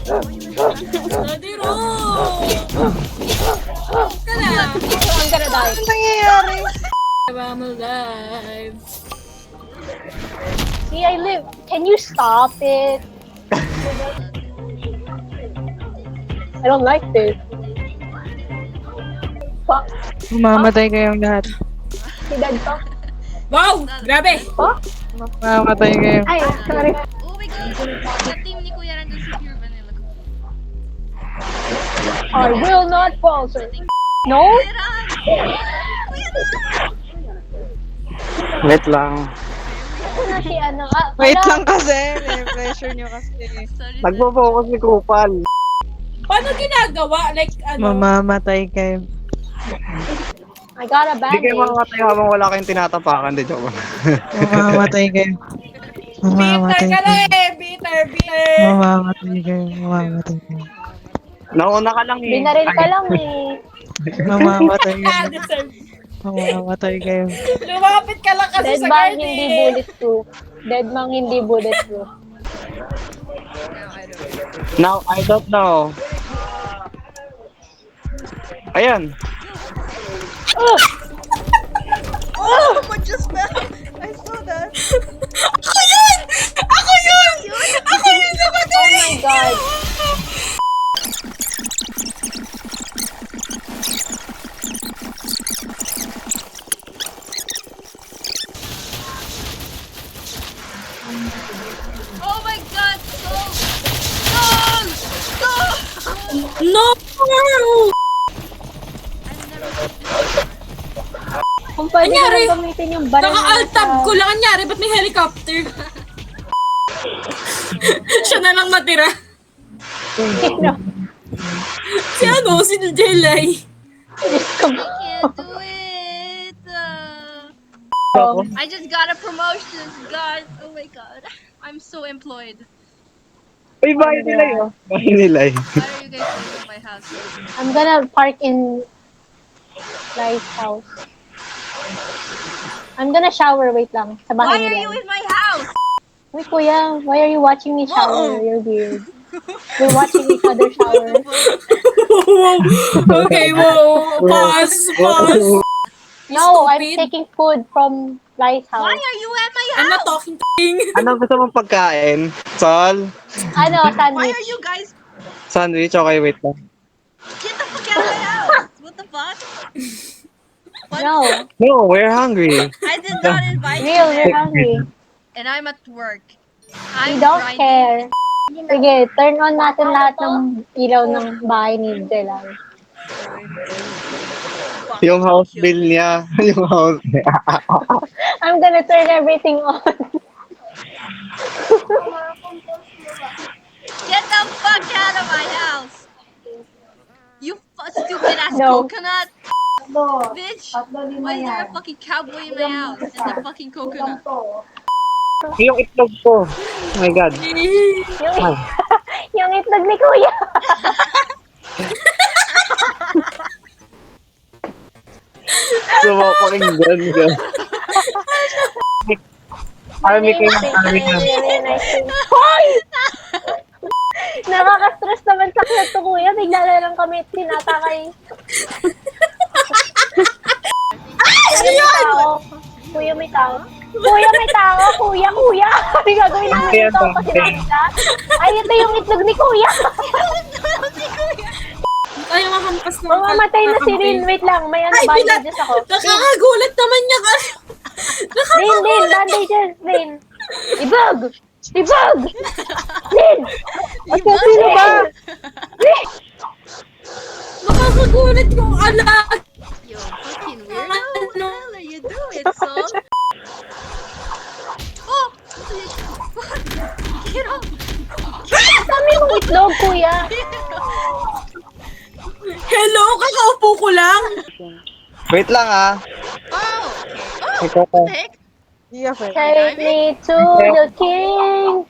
Daddy Ro! Ka na! I'm gonna die. Ano nangyayari? Vamos live. See, I live. Can you stop it? I don't like this. Fuck. Mamamatay kayong lahat. Si Dad to. Wow! Grabe! Fuck. Mamamatay kayo. Ay, sorry. Oh my god! Sa team ni Kuya nandun si Pure Vanilla. I will not fall, sir. No? Wait lang. Ito na si ano. Wait wala. lang kasi. Pressure nyo kasi. Sorry. Nagpo-focus si Kupal. Paano ginagawa? Like, ano? Mamamatay kayo. I got a Hindi kayo band-aid. mamamatay habang wala kayong tinatapakan. Di joke. Mamamatay kayo. Bitter Mamamatay ka na kayo. eh! Bitter! Bitter! Mamamatay kayo. Mamamatay kayo. Nauna ka lang eh. Binaril ka lang eh. Mamamatay Ah, kayo. deserve. Mamamatay kayo. Lumapit ka lang kasi Dead sa mang guard hindi eh. bulletproof. Dead mang hindi bulletproof. Now, I don't know. Ayan. Oh, what just fell? I saw that. Ako yun! Ako yun! Ako yun namatay! Oh my god. Oh my god! No! No! No! Kung pwede Anyari? lang gamitin yung baril na Naka-alt-tab ko lang. Anyari, ba't may helicopter? Siya na lang matira. Sino? Si ano? Si Jelay. I can't do it! I just got a promotion, guys! Oh my god. I'm so employed. Uy, bahay nila yun. Bahay nila eh. Why are you guys leaving my house? I'm gonna park in Rice house. I'm gonna shower, wait lang. Sa Why bahay are nila. you in my house? Uy, kuya, why are you watching me shower? Whoa. You're weird. We're watching each other shower. Okay, whoa. Pause. Pause. No, I'm Stupid. taking food from Rice Why house. are you at my I'm not house? talking to King. Anong gusto mong pagkain? Sol? Ano, Why sandwich. are you guys? Sandwich? Okay, wait lang. Get the fuck out of my house! What the fuck? What? No, No, we're hungry. I did not invite you real, we're there. hungry. And I'm at work. We I'm don't grinding. care. Sige, turn on natin lahat ng ilaw ng bahay ni Jelay. Yung house bill niya. Yung house niya. I'm gonna turn everything on. Get the fuck out of my house! You stupid ass No. coconut! Bitch! Why is there a fucking cowboy in my house? And a fucking coconut. Yung itlog ko. Oh my God. yung, yung itlog ni Kuya. Sumapakinggan ka. Army kayo. Army ka. Really nice thing. Hoy! Nakaka-stress naman sa klat to, Kuya. Bigla na lang kami tinatakay. Kuya, may tao. Kuya, may tao. Kuya, may tao. Kuya, kuya. Ano gagawin natin Ayan, ito? Kasi ayan. nakita. Ay, ito yung itlog ni Kuya. Ay, makampas na. Mamamatay na si Rin. Wait lang. May ano, Ay, bilat. bandages ako. Nakakagulat naman niya kasi. Rin, bandages, Rin. Ibag! Ibag! Rin! At sino ba? Rin! Nakakagulat yung anak. Yo, fucking weirdo! What the hell are you doing, son? Oh! Get off! Dami mong itlog, Kuya. Hello, kakaupo ko lang. Wait lang ah. Oh! Okay. Ikaw Oh! What the heck? Iya, friend. Take me to the king.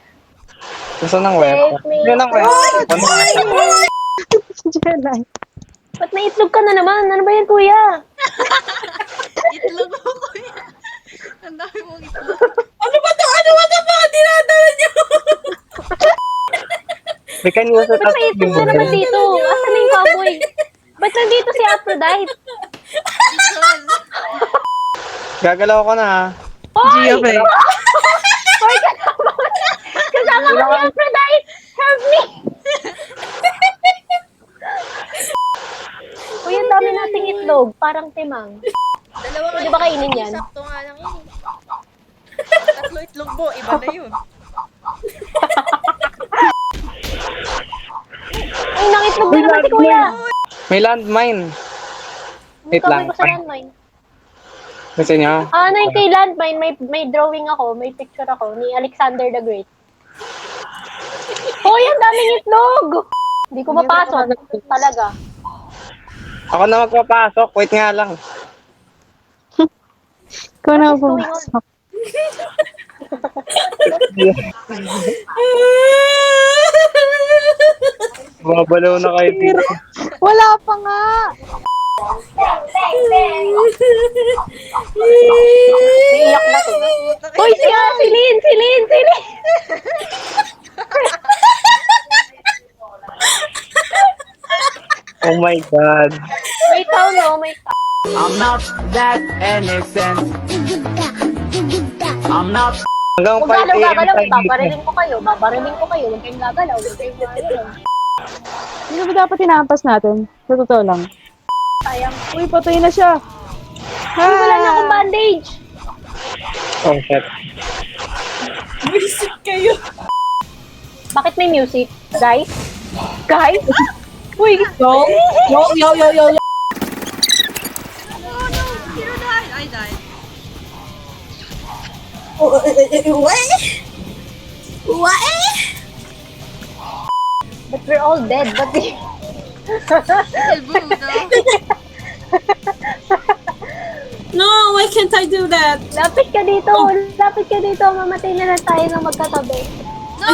Gusto ng weapon. Gusto ng weapon. Jelay. Ba't may itlog ka na naman? Ano ba yan, Kuya? Itlog mo, kuya. Ang dami mong itlog. Ano ba to? Ano ba to? Mga dinadala niyo? We can use it Ba't as may itlog na naman dito? Asan na yung cowboy? Ba't nandito si Aphrodite? Because Gagalaw ko na ha. Hoy! Gio, be. Hoy, kasama ko na! Kasama ko si Aphrodite! Help me! Uy, ang dami nating itlog. Parang timang. Dalawa nga Pwede ba kainin yan? Sakto nga lang yun. Tatlo itlog mo, iba na yun. Ay, nangitlog na naman si Kuya! May landmine. Wait Ang lang. kamay ko sa landmine. Gusto niyo? Ano yung kay landmine, may drawing ako, may picture ako ni Alexander the Great. Hoy, ang daming itlog! Hindi ko mapasok. Talaga. Ako na magpapasok. Wait nga lang. Ikaw na pumasok. Bumabalaw na kayo dito. Wala pa nga. Iiyak na to. Hoy, si Lynn! Si Lynn! Si Lynn! Oh my God. May tao, no? May tao. I'm not that innocent. I'm not. Hanggang 5 Huwag galaw, a.m. gagalaw. tayo dito. Babariling ko kayo. Babariling ko kayo. Huwag kayong gagalaw. Huwag kayong gagalaw. Hindi ba dapat hinampas natin? Sa totoo lang. Sayang. Uy, patay na siya. Ay, wala na akong bandage. Oh shit. Visit kayo. Bakit may music? Guys? Guys? Uy, yo. Yo, yo, yo, yo, yo. oh no, Hero died. I died. What? But we're all dead. But Still boom though. No, why can't I do that? lapit ka dito. Lapit ka dito. Mamatay na lang tayo ng magkatabi. No!